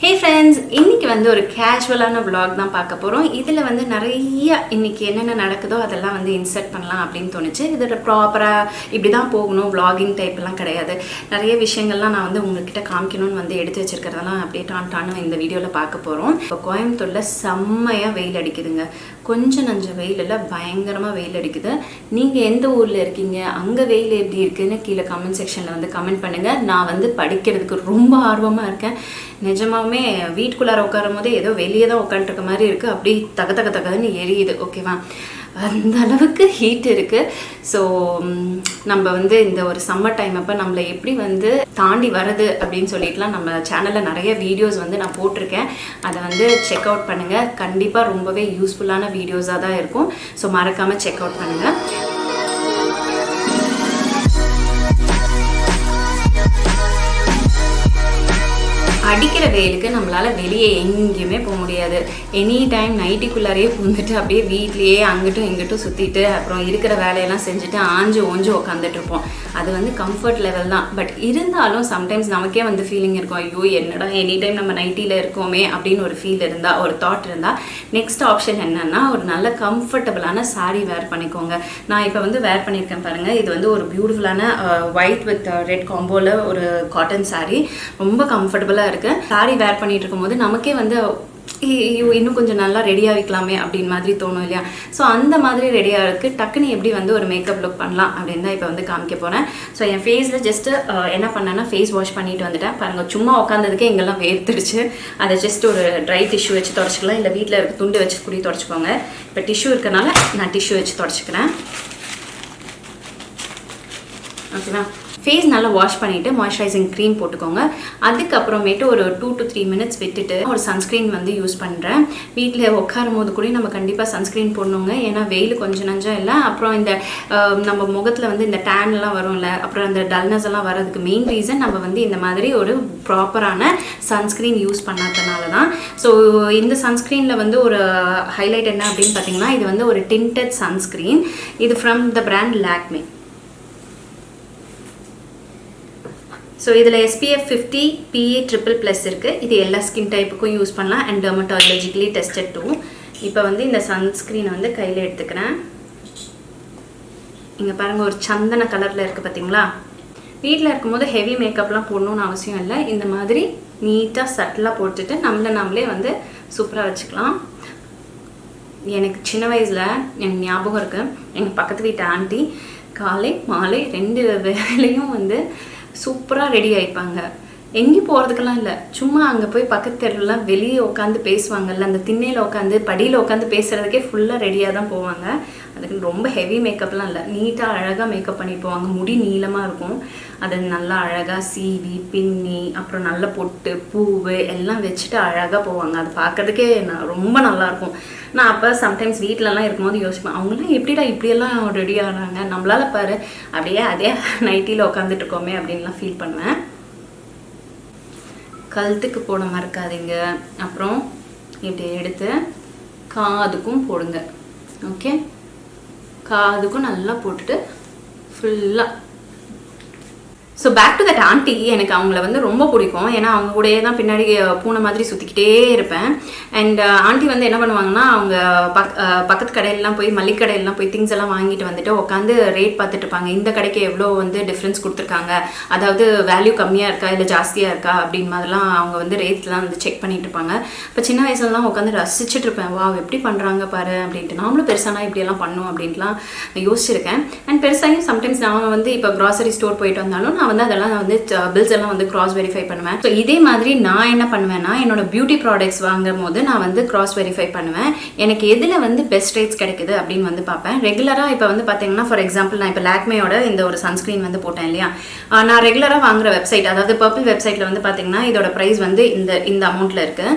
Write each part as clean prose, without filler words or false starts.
Hey friends, இன்னைக்கு வந்து ஒரு கேஷுவலான vlog தான் பார்க்க போறோம். இதுல வந்து நிறைய இன்னைக்கு என்னென்ன நடக்குதோ அதெல்லாம் வந்து இன்சர்ட் பண்ணலாம் அப்படினு தோணுச்சு. இது ப்ராப்பரா இப்படி தான் போகணும் vlogging டைப் எல்லாம் கிடையாது. நிறைய விஷயங்கள்லாம் நான் வந்து உங்ககிட்ட காமிக்கணும்னு வந்து எடுத்து வச்சிருக்கிறதெல்லாம் அப்படியே டான் இந்த வீடியோல பார்க்க போறோம். இப்போ கோயம்புத்தூர்ல செம்மையா வெயில் அடிக்குதுங்க. கொஞ்சம் நஞ்ச வெயில் இல்ல பயங்கரமா வெயில் அடிக்குது. நீங்க எந்த ஊர்ல இருக்கீங்க? அங்க வெயில் எப்படி இருக்குன்னு கீழே கமெண்ட் செக்ஷன்ல வந்து கமெண்ட் பண்ணுங்க. நான் வந்து படிக்கிறதுக்கு ரொம்ப ஆர்வமா இருக்கேன். நிஜமாவே வீட்டுக்குள்ளார உட்காரும் போதே ஏதோ வெளியே தான் உட்காந்துருக்க மாதிரி இருக்குது. அப்படி தகன்னு எரியுது. ஓகேவா, அந்த அளவுக்கு ஹீட் இருக்குது. ஸோ நம்ம வந்து இந்த ஒரு சம்மர் டைம் அப்போ நம்மளை எப்படி வந்து தாண்டி வருது அப்படின்னு சொல்லிட்டுலாம் நம்ம சேனலில் நிறைய வீடியோஸ் வந்து நான் போட்டிருக்கேன். அதை வந்து செக் அவுட் பண்ணுங்கள். கண்டிப்பாக ரொம்பவே யூஸ்ஃபுல்லான வீடியோஸாக தான் இருக்கும். ஸோ மறக்காமல் செக் அவுட் பண்ணுங்கள். அடிக்கிற வெயிலுக்கு நம்மளால வெளியே எங்கேயுமே போக முடியாது. எனி டைம் நைட்டிக்குள்ளாரையே பூந்துட்டு அப்படியே வீட்லேயே அங்கிட்டும் இங்கிட்டும் சுற்றிட்டு அப்புறம் இருக்கிற வேலையெல்லாம் செஞ்சுட்டு ஆஞ்சு ஓஞ்சு உட்காந்துட்டு இருப்போம். அது வந்து கம்ஃபர்ட் லெவல் தான். பட் இருந்தாலும் சம்டைம்ஸ் நமக்கே வந்து ஃபீலிங் இருக்கும், ஐயோ என்னடா எனி டைம் நம்ம நைட்டியில் இருக்கோமே அப்படின்னு ஒரு ஃபீல் இருந்தால், ஒரு தாட் இருந்தால், நெக்ஸ்ட் ஆப்ஷன் என்னன்னா ஒரு நல்ல கம்ஃபர்டபுளான சாரீ வேர் பண்ணிக்கோங்க. நான் இப்போ வந்து வேர் பண்ணியிருக்கேன் பாருங்கள். இது வந்து ஒரு பியூட்டிஃபுல்லான ஒயிட் வித் ரெட் காம்போவில் ஒரு காட்டன் சாரீ. ரொம்ப கம்ஃபர்டபுளாக இருக்குது. சாரி வேர் பண்ணிட்டு இருக்கும்போது நமக்கே வந்து இன்னும் கொஞ்சம் நல்லா ரெடியாக வைக்கலாமே அப்படின்னு மாதிரி தோணும் இல்லையா? ஸோ அந்த மாதிரி ரெடியாக இருக்குது. டக்குன்னு எப்படி வந்து ஒரு மேக்கப் லுக் பண்ணலாம் அப்படின்னு தான் இப்போ வந்து காமிக்க போகிறேன். ஸோ என் ஃபேஸில் ஜஸ்ட்டு என்ன பண்ணேன்னா ஃபேஸ் வாஷ் பண்ணிட்டு வந்துட்டேன். பாருங்கள், சும்மா உட்காந்ததுக்கே இங்கெல்லாம் வேர்த்துடுச்சு. அதை ஜஸ்ட் ஒரு ட்ரை டிஷ்யூ வச்சு தொடச்சிக்கலாம். இல்லை வீட்டில் இருக்க துண்டு வச்சு கூடி தொடச்சிக்கோங்க. இப்போ டிஷ்யூ இருக்கனால நான் டிஷ்யூ வச்சு தொடச்சிக்கிறேன். ஓகேவா, ஃபேஸ் நல்லா வாஷ் பண்ணிவிட்டு மாய்ஸ்சரைசிங் க்ரீம் போட்டுக்கோங்க. அதுக்கப்புறமேட்டு ஒரு 2 to 3 minutes விட்டுட்டு ஒரு சன்ஸ்க்ரீன் வந்து யூஸ் பண்ணுறேன். வீட்டில் உட்காரும் போது கூட நம்ம கண்டிப்பாக சன்ஸ்க்ரீன் போடணுங்க. ஏன்னா வெயில் கொஞ்சம் நஞ்சம் இல்லை. அப்புறம் இந்த நம்ம முகத்தில் வந்து இந்த டேன்லாம் வரும்ல, அப்புறம் அந்த டல்னஸ் எல்லாம் வர்றதுக்கு மெயின் ரீசன் நம்ம வந்து இந்த மாதிரி ஒரு ப்ராப்பரான சன்ஸ்க்ரீன் யூஸ் பண்ணாதனால தான். ஸோ இந்த சன்ஸ்க்ரீனில் வந்து ஒரு ஹைலைட் என்ன அப்படின்னு பார்த்தீங்கன்னா, இது வந்து ஒரு டிண்டட் சன்ஸ்க்ரீன். இது from the brand Lakme. So இதில் SPF 50 PA++ இருக்குது. இது எல்லா ஸ்கின் டைப்புக்கும் யூஸ் பண்ணலாம் அண்ட் டெர்மட்டாலஜிக்கலி டெஸ்டட் டூ. இப்போ வந்து இந்த சன்ஸ்க்ரீனை வந்து கையில் எடுத்துக்கிறேன். இங்கே பாருங்கள், ஒரு சந்தன கலரில் இருக்குது பார்த்தீங்களா? வீட்டில் இருக்கும்போது ஹெவி மேக்கப்லாம் போடணுன்னு அவசியம் இல்லை. இந்த மாதிரி நீட்டாக சட்டிலாக போட்டுட்டு நம்மளே வந்து சூப்பராக வச்சுக்கலாம். எனக்கு சின்ன வயசில் எனக்கு ஞாபகம் இருக்குது, எங்கள் பக்கத்து வீட்டு ஆண்டி காலை மாலை 2 வேளையும் வந்து சூப்பராக ரெடி ஆகிப்பாங்க. எங்கேயும் போகிறதுக்கெல்லாம் இல்லை, சும்மா அங்கே போய் பக்கத்து தெருலாம் வெளியே உட்காந்து பேசுவாங்கல்ல, அந்த திண்ணையில் உட்காந்து படியில் உட்காந்து பேசுகிறதுக்கே ஃபுல்லாக ரெடியாக தான் போவாங்க. அதுக்கு ரொம்ப ஹெவி மேக்கப்லாம் இல்லை, நீட்டாக அழகாக மேக்கப் பண்ணி போவாங்க. முடி நீளமாக இருக்கும், அதை நல்லா அழகாக சீவி பின்னி அப்புறம் நல்ல பொட்டு பூவு எல்லாம் வச்சுட்டு அழகாக போவாங்க. அது பார்க்கறதுக்கே ரொம்ப நல்லாயிருக்கும். நான் அப்போ சம்டைம்ஸ் வீட்டிலலாம் இருக்கும்போது யோசிப்பேன், அவங்களாம் எப்படிடா இப்படியெல்லாம் ரெடி ஆகிறாங்க, நம்மளால் பாரு அப்படியே அதே நைட்டியில் உட்காந்துட்டு இருக்கோமே அப்படின்லாம் ஃபீல் பண்ணுவேன். கழுத்துக்கு போட மறக்காதீங்க. அப்புறம் இப்படி எடுத்து காதுக்கும் போடுங்க. ஓகே, காதுக்கும் நல்லா போட்டுட்டு ஃபுல்லாக. So back to that aunty. எனக்கு அவங்கள வந்து ரொம்ப பிடிக்கும். ஏன்னா அவங்க கூடயே தான் பின்னாடி பூனை மாதிரி சுற்றிக்கிட்டே இருப்பேன். அண்ட் ஆண்டி வந்து என்ன பண்ணுவாங்கன்னா, அவங்க பக்கத்து கடையிலலாம் போய் மல்லிகை கடையிலலாம் போய் திங்ஸ் எல்லாம் வாங்கிட்டு வந்துட்டு உட்காந்து ரேட் பார்த்துட்டு இருப்பாங்க. இந்த கடைக்கு எவ்வளோ வந்து டிஃப்ரென்ஸ் கொடுத்துருக்காங்க, அதாவது வேல்யூ கம்மியாக இருக்கா இல்லை ஜாஸ்தியாக இருக்கா அப்படின்னு மாதிரிலாம் அவங்க வந்து ரேட்லாம் வந்து செக் பண்ணிட்டு இருப்பாங்க. இப்போ சின்ன வயசுலலாம் உட்காந்து ரசிச்சுட்டு இருப்பேன், வா எப்படி பண்ணுறாங்க பாரு அப்படின்ட்டு. நாமளும் பெருசானா இப்படியெல்லாம் பண்ணும் அப்படின்ட்டுலாம் யோசிச்சிருக்கேன். அண்ட் பெருசாயும் சம்டைம்ஸ் நான் வந்து இப்போ க்ராசரி ஸ்டோர் போயிட்டு வந்தாலும் நான் வந்து அதெல்லாம் வந்து பில்ஸ் எல்லாம் வந்து கிராஸ் வெரிஃபை பண்ணுவேன். ஸோ இதே மாதிரி நான் என்ன பண்ணுவேன்னா, என்னோட பியூட்டி ப்ராடக்ட்ஸ் வாங்கும் போது நான் வந்து கிராஸ் வெரிஃபை பண்ணுவேன். எனக்கு எதில் வந்து பெஸ்ட் ரேட்ஸ் கிடைக்குது அப்படின்னு வந்து பார்ப்பேன். ரெகுலராக இப்போ வந்து பார்த்தீங்கன்னா, ஃபார் எக்ஸாம்பிள் நான் இப்போ லாக்மேயோட இந்த ஒரு சன்ஸ்க்ரீன் வந்து போட்டேன் இல்லையா, நான் ரெகுலராக வாங்குற வெப்சைட், அதாவது பர்பிள் வெப்சைட்டில் வந்து பார்த்தீங்கன்னா இதோட ப்ரைஸ் வந்து இந்த அமௌண்ட்டில் இருக்குது.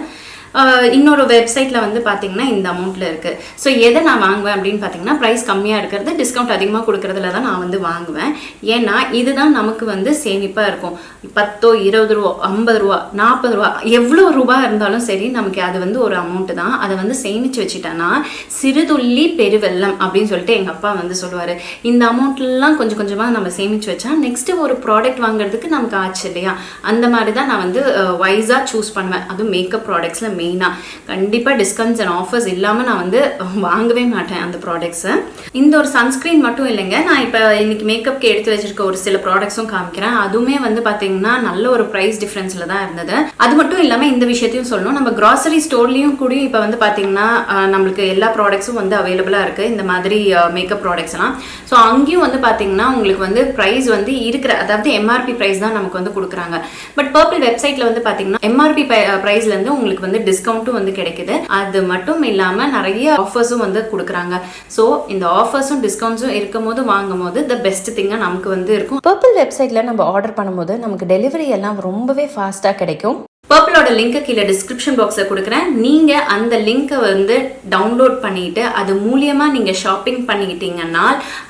இன்னொரு வெப்சைட்டில் வந்து பார்த்தீங்கன்னா இந்த அமௌண்ட்டில் இருக்குது. ஸோ எதை நான் வாங்குவேன் அப்படின்னு பார்த்தீங்கன்னா ப்ரைஸ் கம்மியாக இருக்கிறது, டிஸ்கவுண்ட் அதிகமாக கொடுக்குறதுல தான் நான் வந்து வாங்குவேன். ஏன்னா இதுதான் நமக்கு வந்து சேமிப்பாக இருக்கும். 10 20 ரூபா 50 ரூபா 40 ரூபா எவ்வளோ ரூபா இருந்தாலும் சரி, நமக்கு அது வந்து ஒரு அமௌண்ட்டு தான். அதை வந்து சேமித்து வச்சுட்டேன்னா சிறுதுள்ளி பெருவெல்லம் அப்படின்னு சொல்லிட்டு எங்கள் அப்பா வந்து சொல்லுவார். இந்த அமௌண்ட்லாம் கொஞ்சம் கொஞ்சமாக நம்ம சேமித்து வச்சா நெக்ஸ்ட்டு ஒரு ப்ராடக்ட் வாங்குறதுக்கு நமக்கு ஆச்சு இல்லையா? அந்த மாதிரி தான் நான் வந்து வைஸாக சூஸ் பண்ணுவேன். அதுவும் மேக்கப் ப்ராடக்ட்ஸில் மெயினாக கண்டிப்பாக டிஸ்கவுண்ட்ஸ் அண்ட் ஆஃபர்ஸ் இல்லாமல் நான் வந்து வாங்கவே மாட்டேன் அந்த ப்ராடக்ட்ஸை. இந்த ஒரு சன்ஸ்க்ரீன் மட்டும் இல்லைங்க, நான் இப்போ இன்னைக்கு மேக்கப்க்கு எடுத்து வச்சிருக்க ஒரு சில ப்ராடக்ட்ஸும் காமிக்கிறேன். அதுவுமே வந்து பார்த்தீங்கன்னா நல்ல ஒரு ப்ரைஸ் டிஃப்ரென்ஸில் தான் இருந்தது. அது மட்டும் இல்லாமல் இந்த விஷயத்தையும் சொல்லணும், நம்ம கிராசரி ஸ்டோர்லேயும் கூட இப்போ வந்து பார்த்தீங்கன்னா நம்மளுக்கு எல்லா ப்ராடக்ட்ஸும் வந்து அவைலபிளாக இருக்குது, இந்த மாதிரி மேக்கப் ப்ராடக்ட்ஸ்லாம். ஸோ அங்கேயும் வந்து பார்த்தீங்கன்னா உங்களுக்கு வந்து ப்ரைஸ் வந்து இருக்கிற, அதாவது எம்ஆர்பி ப்ரைஸ் தான் நமக்கு வந்து கொடுக்குறாங்க. பட் பர்பிள் வெப்சைட்டில் வந்து பார்த்தீங்கன்னா எம்ஆர்பி ப்ரைஸ்லேருந்து உங்களுக்கு வந்து டிஸ்கவுண்ட்டும் வந்து கிடைக்குது. அது மட்டும் இல்லாமல் நிறைய ஆஃபர்ஸும் வந்து கொடுக்குறாங்க. ஸோ இந்த ஆஃபர்ஸும் டிஸ்கவுண்ட்ஸும் இருக்கும் போது வாங்கும் போது த பெஸ்ட் திங்காக நமக்கு வந்து இருக்கும். பர்பிள் வெப்சைட்டில் நம்ம ஆர்டர் பண்ணும்போது நமக்கு டெலிவரி எல்லாம் ரொம்பவே ஃபாஸ்ட்டாக கிடைக்கும். பர்பிளோட லிங்க்கை கீழே டிஸ்கிரிப்ஷன் பாக்ஸில் கொடுக்குறேன். நீங்கள் அந்த லிங்க்கை வந்து டவுன்லோட் பண்ணிவிட்டு அது மூலியமாக நீங்கள் ஷாப்பிங் பண்ணிக்கிட்டீங்கன்னா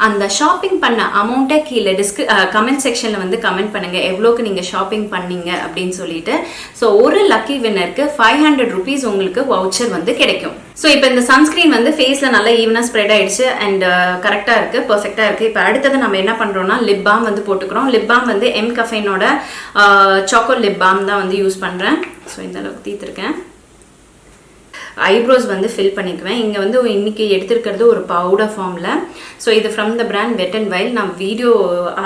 அந்த ஷாப்பிங் பண்ண அமௌண்ட்டை கீழே கமெண்ட் செக்ஷனில் வந்து கமெண்ட் பண்ணுங்கள் எவ்வளோக்கு நீங்கள் ஷாப்பிங் பண்ணீங்க அப்படின்னு சொல்லிட்டு. ஸோ ஒரு லக்கி வின்னருக்கு 500 rupees உங்களுக்கு வவுச்சர் வந்து கிடைக்கும். ஸோ இப்போ இந்த சன்ஸ்க்ரீன் வந்து ஃபேஸில் நல்லா ஈவனாக ஸ்ப்ரெட் ஆகிடுச்சு அண்ட் கரெக்டாக இருக்குது, பர்ஃபெக்டாக இருக்குது. இப்போ அடுத்தது நம்ம என்ன பண்ணுறோம்னா லிப் பாம் வந்து போட்டுக்கிறோம். லிப் பாம் வந்து எம் கஃபைனோட சாக்கோ லிப் பாம் தான் வந்து யூஸ் பண்ணுறேன். ஸோ இந்த அளவுக்கு தீர்த்துருக்கேன். ஐப்ரோஸ் வந்து ஃபில் பண்ணிக்குவேன். இங்கே வந்து இன்றைக்கி எடுத்துருக்கிறது ஒரு பவுடர் ஃபார்மில். ஸோ இது from the brand wet and wild. நான் வீடியோ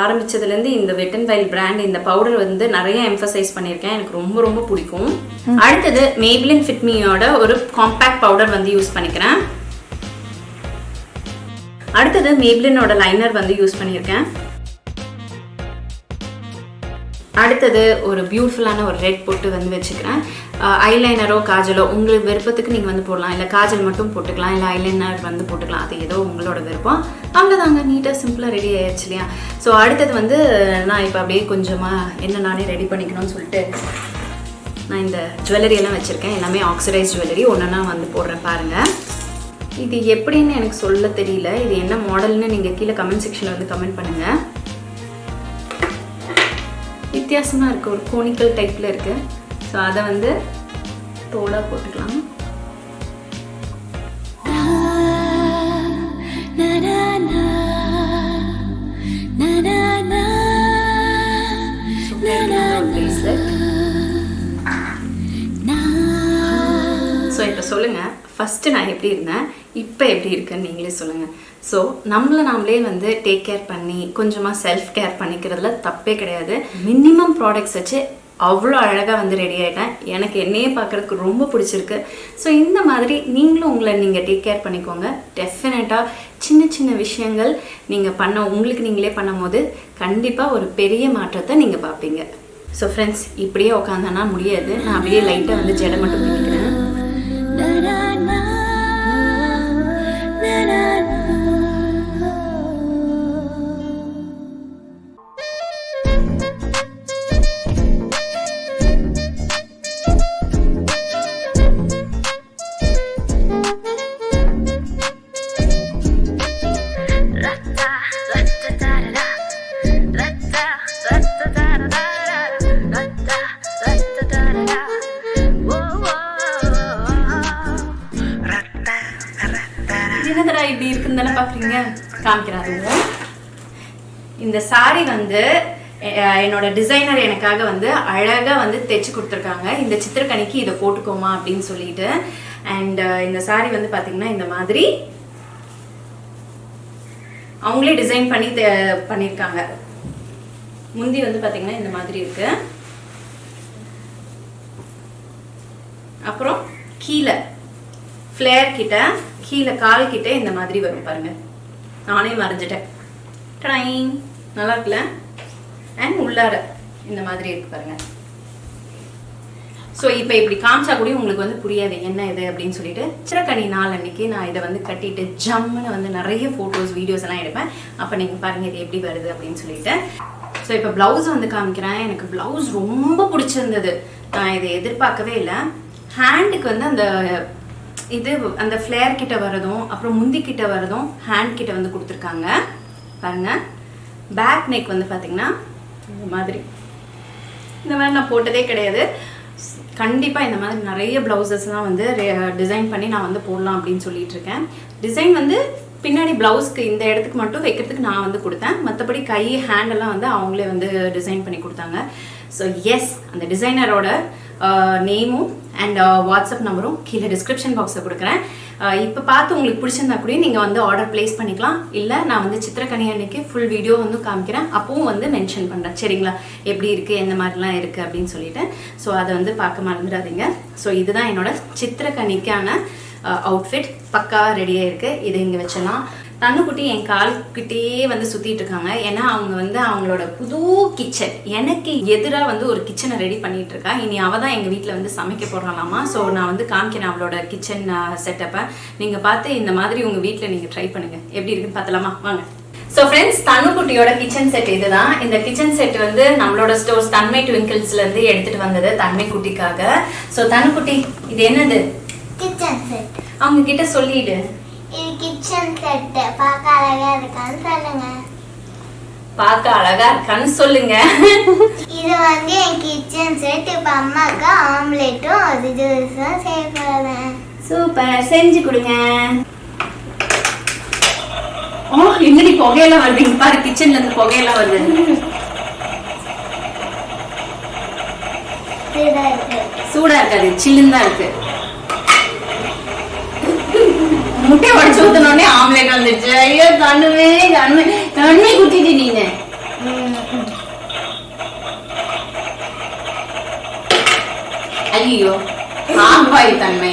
ஆரம்பித்ததுலேருந்து இந்த வெட் அண்ட் வைல்ட் பிராண்ட் இந்த பவுடர் வந்து நிறைய எம்ஃபசைஸ் பண்ணியிருக்கேன். எனக்கு ரொம்ப ரொம்ப பிடிக்கும். அடுத்தது மேப்ளின் ஃபிட் மீயோட ஒரு காம்பேக்ட் பவுடர் வந்து யூஸ் பண்ணிக்கிறேன். அடுத்தது மேப்ளினோட லைனர் வந்து யூஸ் பண்ணியிருக்கேன். அடுத்தது ஒரு பியூட்டிஃபுல்லான ஒரு ரெட் பொட்டு வந்து வச்சுக்கிறேன். ஐலைனரோ காஜலோ உங்களுக்கு விருப்பத்துக்கு நீங்கள் வந்து போடலாம், இல்லை காஜல் மட்டும் போட்டுக்கலாம், இல்லை ஐலைனர் வந்து போட்டுக்கலாம், அது ஏதோ உங்களோட விருப்பம். அவ்வளோதாங்க, நீட்டாக சிம்பிளாக ரெடி ஆயிடுச்சு இல்லையா? ஸோ அடுத்தது வந்து நான் இப்போ அப்படியே கொஞ்சமாக என்ன நானே ரெடி பண்ணிக்கணும்னு சொல்லிட்டு நான் இந்த ஜுவல்லரி எல்லாம் வச்சுருக்கேன். எல்லாமே ஆக்சிடைஸ் ஜுவல்லரி. ஒன்றுனா வந்து போடுறேன் பாருங்கள். இது எப்படின்னு எனக்கு சொல்ல தெரியல, இது என்ன மாடல்னு நீங்கள் கீழே கமெண்ட் செக்ஷனில் வந்து கமெண்ட் பண்ணுங்கள். வித்தியாசமாக இருக்குது, ஒரு கோனிக்கல் டைப்பில் இருக்குது. ஸோ அதை வந்து தோலாக போட்டுக்கலாம். ஸோ இப்போ சொல்லுங்கள், ஃபஸ்ட்டு நான் எப்படி இருந்தேன், இப்போ எப்படி இருக்குன்னு நீங்களே சொல்லுங்கள். ஸோ நம்மளே வந்து டேக் கேர் பண்ணி கொஞ்சமாக செல்ஃப் கேர் பண்ணிக்கிறதுல தப்பே கிடையாது. மினிமம் ப்ராடக்ட்ஸ் வச்சு அவ்வளோ அழகாக வந்து ரெடி ஆகிட்டேன். எனக்கு என்னையே பார்க்குறதுக்கு ரொம்ப பிடிச்சிருக்கு. ஸோ இந்த மாதிரி நீங்களும் உங்களை நீங்கள் டேக் கேர் பண்ணிக்கோங்க. டெஃபினட்டாக சின்ன சின்ன விஷயங்கள் நீங்கள் உங்களுக்கு நீங்களே பண்ணும் போது கண்டிப்பாக ஒரு பெரிய மாற்றத்தை நீங்கள் பார்ப்பீங்க. ஸோ ஃப்ரெண்ட்ஸ், இப்படியே உட்காந்தனா முடியாது. நான் அப்படியே லைட்டாக வந்து ஜடை மட்டும் பிடிக்கிறேன். இப்படி இருக்குன்னு பாக்குறீங்க, காமிக்கிறாரு. இந்த சாரி வந்து என்னோட டிசைனர் எனக்காக வந்து அழகா வந்து தைச்சு கொடுத்துருக்காங்க. இந்த சித்திரக்கணிக்கு இதை போட்டுக்கோமா அப்படின்னு சொல்லிட்டு. அண்ட் இந்த சாரி வந்து பாத்தீங்கன்னா இந்த மாதிரி அவங்களே டிசைன் பண்ணி பண்ணியிருக்காங்க. முந்தி வந்து பாத்தீங்கன்னா இந்த மாதிரி இருக்கு. அப்புறம் கீழே ஃப்ளேர் கிட்ட கீழே கால் கிட்ட இந்த மாதிரி வரும் பாருங்க. நானே மறைஞ்சிட்டேன். ட்ரைங் நல்லா இருக்குல்ல? அண்ட் உள்ளார இந்த மாதிரி இருக்கு பாருங்க. ஸோ இப்போ இப்படி காமிச்சா கூட உங்களுக்கு வந்து புரியாது என்ன இது அப்படின்னு சொல்லிட்டு. சிறக்கணி நாள் அன்னைக்கு நான் இதை வந்து கட்டிட்டு ஜம்முன்னு வந்து நிறைய ஃபோட்டோஸ் வீடியோஸ் எல்லாம் எடுப்பேன். அப்போ நீங்கள் பாருங்க இது எப்படி வருது அப்படின்னு சொல்லிட்டு. ஸோ இப்போ ப்ளவுஸ் வந்து காமிக்கிறேன். எனக்கு ப்ளவுஸ் ரொம்ப பிடிச்சிருந்தது. நான் இதை எதிர்பார்க்கவே இல்லை. ஹேண்டுக்கு வந்து அந்த இது அந்த ஃப்ளேர் கிட்ட வரதும் அப்புறம் முந்தி கிட்ட வரதும் ஹேண்ட் கிட்ட வந்து கொடுத்துருக்காங்க பாருங்க. பேக் நெக் வந்து பார்த்தீங்கன்னா இந்த மாதிரி நான் போட்டதே கிடையாது. கண்டிப்பாக இந்த மாதிரி நிறைய ப்ளவுசஸ்லாம் வந்து டிசைன் பண்ணி நான் வந்து போடலாம் அப்படின்னு சொல்லிட்டு இருக்கேன். டிசைன் வந்து பின்னாடி ப்ளவுஸ்க்கு இந்த இடத்துக்கு மட்டும் வைக்கிறதுக்கு நான் வந்து கொடுத்தேன். மற்றபடி கை ஹேண்டெல்லாம் வந்து அவங்களே வந்து டிசைன் பண்ணி கொடுத்தாங்க. ஸோ எஸ், அந்த டிசைனரோட நேமும் அண்ட் வாட்ஸ்அப் நம்பரும் கீழே டிஸ்கிரிப்ஷன் பாக்ஸில் கொடுக்குறேன். இப்போ பார்த்து உங்களுக்கு பிடிச்சிருந்தா கூட நீங்கள் வந்து ஆர்டர் ப்ளேஸ் பண்ணிக்கலாம். இல்லை நான் வந்து சித்திரக்கனி அன்னைக்கு ஃபுல் வீடியோ வந்து காமிக்கிறேன், அப்பவும் வந்து மென்ஷன் பண்ணுறேன். சரிங்களா, எப்படி இருக்குது எந்த மாதிரிலாம் இருக்குது அப்படின்னு சொல்லிட்டு. ஸோ அதை வந்து பார்க்க மறந்துடாதீங்க. ஸோ இதுதான் என்னோட சித்திரக்கனிக்கான அவுட்ஃபிட். பக்காவாக ரெடியாக இருக்குது. இதை இங்கே வச்சலாம். தண்ணுக்குட்டி என் கால்கிட்டேயே வந்து சுற்றிட்டு இருக்காங்க. ஏன்னா அவங்க வந்து அவங்களோட புது கிச்சன் எனக்கு எதிராக வந்து ஒரு கிச்சனை ரெடி பண்ணிட்டு இருக்கா. இனி அவள் தான் எங்கள் வீட்டில் வந்து சமைக்க போடுறாளாமா. ஸோ நான் வந்து காமிக்கிறேன் அவளோட கிச்சன் செட்டப்பை. நீங்கள் பார்த்து இந்த மாதிரி உங்கள் வீட்டில் நீங்கள் ட்ரை பண்ணுங்கள். எப்படி இருக்குன்னு பார்த்தலாமா, வாங்க. ஸோ ஃப்ரெண்ட்ஸ், தண்ணுக்குட்டியோட கிச்சன் செட் இதுதான். இந்த கிச்சன் செட் வந்து நம்மளோட ஸ்டோர்ஸ் தன்மை ட்விங்கிள்ஸ்லேருந்து எடுத்துகிட்டு வந்தது தன்மை குட்டிக்காக. ஸோ தண்ணுக்குட்டி, இது என்னது? Kitchen set. அவங்க கிட்ட சொல்லிடு. இது கிச்சன் செட். பார்க்க அழகா இருக்கான்னு சொல்லுங்க. பார்க்க அழகா இருக்கான்னு சொல்லுங்க. இது வந்து என் கிச்சன் செட். இப்ப அம்மாக்கு ஆம்லெட்டும் அது ஜூஸும் செய்ய போறேன். சூப்பர், செஞ்சு கொடுங்க. ஓ, என்னடி புகையெல்லாம் வருது பாரு, கிச்சன்ல இருந்து புகையெல்லாம் வருது. சூடா இருக்காது, சில்லுன்னு தான் இருக்கு. முட்டை உடச்சு ஊத்தனோடனே ஆம்லேட் வந்துச்சு. ஐயோ தண்ணுவே தண்ணி குத்திட்டு நீங்க. ஐயோ ஆம்பாய் தன்மை.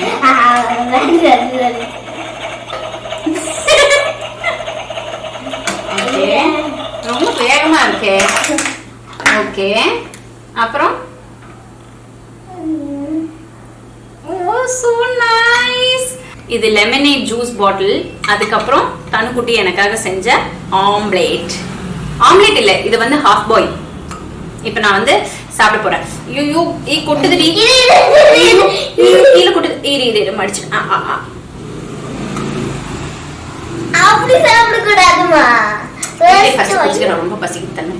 ரொம்ப வேகமா இருக்கே. ஓகே, அப்புறம் so nice. இது லெமனேட் ஜூஸ் பாட்டில். அதுக்கப்புறம் தனுக்குட்டி எனக்காக செஞ்ச ஆம்லேட். ஆம்லேட் இல்ல, இது வந்து ஹாஃப் பாயில். இப்போ நான் வந்து சாப்பிட போறேன். ஐயோ ஏ கொட்டுதுடி, கீழே கொட்டுது. இரு மடிச்சு. அப்படி சாப்பிட கூடாதுமா. ரொம்ப பசிக்குது தன்மை.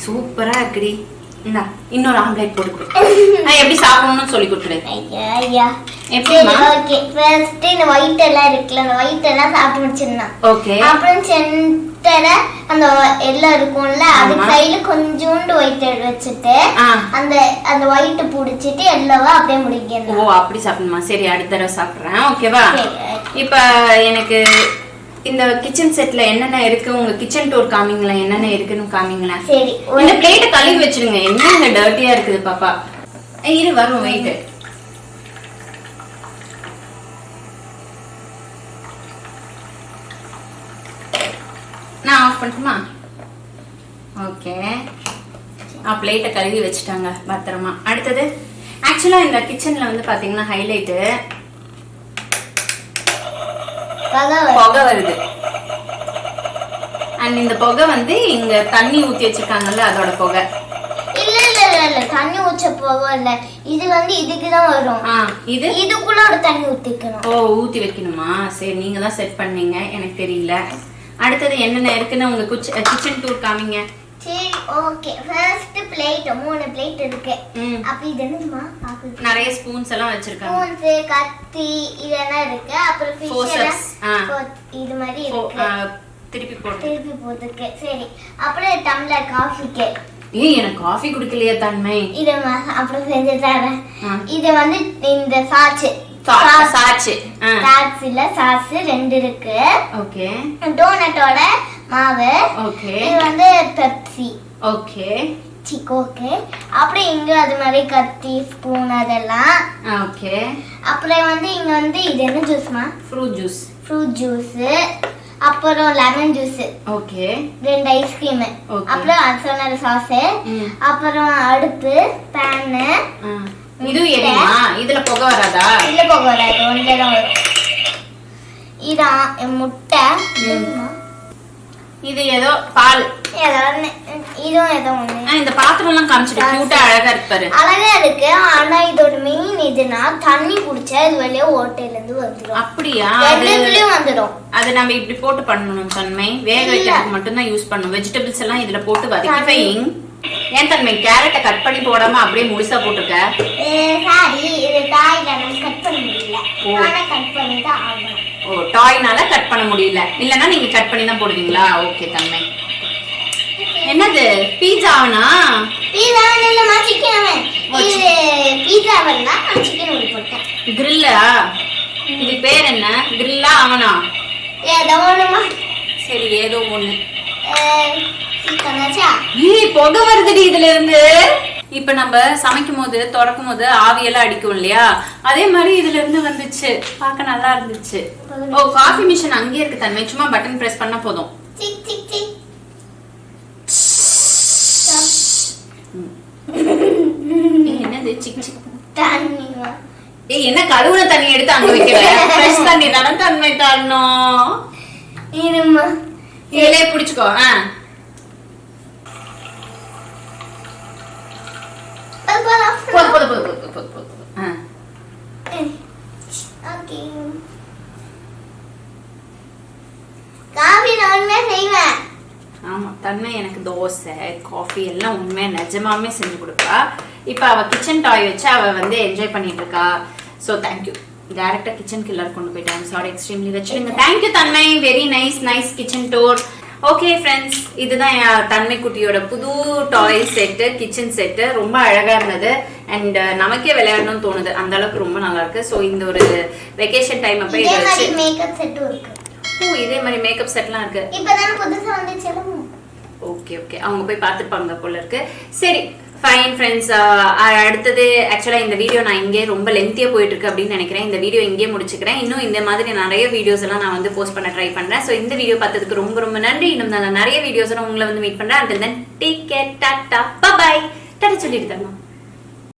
சூப்பரா இருக்குடி. இந்தா இன்னொரு ஆம்லேட் போட்டு கொடு. எப்படி சாப்பிடணும்னு சொல்லி கொடுத்துரு. ஐயா எப்படிமா? ஓகே, ஃபர்ஸ்ட் இந்த ஒயிட் எல்லாம் இருக்குல, அந்த ஒயிட் எல்லாம் சாப்பிட்டு முடிச்சிடணும். ஓகே, அப்புறம் சென்டர்ல அந்த எல்லாம் இருக்கும்ல, அது சைடுல கொஞ்சோண்டு ஒயிட் வச்சுட்டு அந்த அந்த ஒயிட் புடிச்சிட்டு எல்லோவா அப்படியே முடிக்கணும். ஓ, அப்படி சாப்பிடணுமா? சரி, அடுத்த தடவை சாப்பிடுறேன். ஓகேவா? இப்ப எனக்கு இந்த கிச்சன் செட்ல என்னென்ன இருக்கு, உங்க கிச்சன் டூர் காமிங்களா, என்னென்ன இருக்குன்னு காமிங்களா. சரி, இந்த பிளேட்டை கழுவி வச்சிருங்க. என்ன டர்ட்டியா இருக்குது பாப்பா. இரு வரும், வெயிட். நான் ஆஃப் பண்ணட்டுமா? ஓகே, பிளேட்டை கழுவி வச்சுட்டாங்க பத்திரமா. அடுத்தது ஆக்சுவலா இந்த கிச்சன்ல வந்து பாத்தீங்கன்னா ஹைலைட்டு புகை வருது. அண்ட் இந்த புகை வந்து இங்க தண்ணி ஊத்தி வச்சிருக்காங்கல்ல, அதோட புகை. இல்ல இல்ல இல்ல, தண்ணி ஊச்ச புகை இல்ல, இது வந்து இதுக்குதான் வரும். இது இதுக்குள்ள ஒரு தண்ணி ஊத்திக்கணும். ஓ, ஊத்தி வைக்கணுமா? சரி, நீங்க தான் செட் பண்ணீங்க, எனக்கு தெரியல. அடுத்தது என்னென்ன இருக்குன்னு உங்க கிச்சன் டூர் காமிங்க. சரி, ஓகே. ஃபர்ஸ்ட் பிளேட் 3 பிளேட் இருக்கு. அப்ப இது என்னமா? நிறைய ஸ்பூன்ஸ் எல்லாம் வச்சிருக்காங்க. ஸ்பூன்ஸ், கத்தி இதெல்லாம் இருக்கு. அப்புறம் ஃபிஷ் இது மாதிரி இருக்கு. திருப்பி போட்டுருக்கு. சரி, அப்புறம் டம்ளர் காஃபிக்கு. எனக்கு காஃபி குடிக்கலையா தன்மை? இது அப்புறம் செஞ்சு தரேன். இது வந்து இந்த சாஸ் இல்ல, சாஸ் 2 இருக்கு. ஓகே, டோனட்டோட மாவு. ஓகே, இது வந்து பெப்சி. Okay, okay. அப்புறம் இங்க அது மாதிரி கத்தி, ஸ்பூன் அதெல்லாம். ஓகே. அப்புறம் வந்து இங்க வந்து இது என்ன ஜூஸ்மா? Fruit juice. அப்புறம் லெமன் ஜூஸ். ஓகே. 2 ஐஸ்கிரீம். அப்புறம் சொன்ன சாஸ். அப்புறம் அடுப்பு, பேன். இது எரியுமா? இதுல புகை வராதா? இல்ல, புகை வராது, ஒன்றேதான் வரும். இதான் முட்டை. இது ஏதோ பால் இதுவும் ஏதோ ஒண்ணு. இந்த பாத்திரம் எல்லாம் காமிச்சிட்டு கியூட்டா அழகா இருப்பாரு. அழகா இருக்கு. ஆனா இதோட மெயின் இதுனா தண்ணி குடிச்சா இது வெளியே ஓட்டையில இருந்து வந்துரும். அப்படியா? ரெண்டுலயும் வந்துரும். அது நம்ம இப்படி போட்டு பண்ணணும் தன்மை. வேக வைக்கிறதுக்கு மட்டும் தான் யூஸ் பண்ணணும். வெஜிடபிள்ஸ் எல்லாம் இதுல போட்டு வதக்கிப்பைங். ஏன் தன்மை கேரட்டை கட் பண்ணி போடாம அப்படியே முழுசா போட்டுருக்க? சாரி, இது டாய்ல கட் பண்ண முடியல. ஆனா கட் பண்ணி தான் ஆகணும். ஓ, டாய்னால கட் பண்ண முடியல. இல்லனா நீங்க கட் பண்ணி தான் போடுவீங்களா? ஓகே தன்மை. என்னது பீட்சாவனா? பீட்சாவனா இல்ல சிக்கன். இது பீட்சாவனா நான் சிக்கன் உள்ள போட்டேன். கிரில்லா? இது பேர் என்ன? கிரில்லா அவனா? ஏதோ ஒண்ணுமா. சரி ஏதோ ஒண்ணு. சிக்கனாச்சா? புகை வருதுடி இதுல இருந்து. இப்ப நம்ம சமைக்கும் போது தொடக்கும் போது ஆவியெல்லாம் அடிக்கும் இல்லையா, அதே மாதிரி இதுல இருந்து வந்துச்சு. பார்க்க நல்லா இருந்துச்சு. ஓ, காஃபி மிஷின் அங்கேயே இருக்கு தன்மை. சும்மா பட்டன் பிரஸ் பண்ணா போதும். Tick tick tick. என்னது சிக் சிக் தண்ணிவா? என்ன கழுவுன தண்ணி எடுத்து அங்க வைக்கிற? ஃப்ரெஷ் தண்ணி தான தன்மை தரணும். இருமா, இதே புடிச்சுக்கோ. காபி நான் செய்வேன். ஆமா, தன்மை எனக்கு தோசை காஃபி எல்லாம் உண்மையா நிஜமாவே செஞ்சு கொடுப்பா. இப்ப அவ கிச்சன் டாய் வச்சு அவ வந்து என்ஜாய் பண்ணிட்டு இருக்கா. So thank you. டைரக்டா கிச்சன் கில்லர் கொண்டு போயிட்டேன். சாரி, எக்ஸ்ட்ரீம்லி வச்சிருங்க. தேங்க்யூ தன்மை. Very nice kitchen tour. Okay friends, இதுதான் தன்மை குட்டியோட புது டாய் செட்டு, கிச்சன் செட்டு. ரொம்ப அழகா இருந்தது. அண்ட் நமக்கே விளையாடணும்னு தோணுது. அந்த அளவுக்கு ரொம்ப நல்லா இருக்கு. ஸோ இந்த ஒரு வெக்கேஷன் டைம் அப்ப இதை வச்சு மேக்கப் செட்டும் இருக்கு. ஓ, இதே மாதிரி மேக்கப் செட்லாம் இருக்கு. இப்பதான் புதுசா வந்துச்சு. ஓகே அவங்க போய் பார்த்துப்பாங்க போல இருக்கு. சரி ஃபைன் ஃப்ரெண்ட்ஸ். அடுத்தது ஆக்சுவலாக இந்த வீடியோ நான் இங்கே ரொம்ப லென்த்தியாக போயிட்டு இருக்கு அப்படின்னு நினைக்கிறேன். இந்த வீடியோ இங்கே முடிச்சுக்கிறேன். இன்னும் இந்த மாதிரி நிறைய வீடியோஸ் எல்லாம் நான் வந்து போஸ்ட் பண்ண ட்ரை பண்றேன். ஸோ இந்த வீடியோ பார்த்ததுக்கு ரொம்ப நன்றி. இன்னும் நான் நிறைய வீடியோஸ் எல்லாம் உங்களை வந்து மீட் பண்றேன். until then take care, Tata, bye bye. Tata சொல்லிட்டு தரணும்.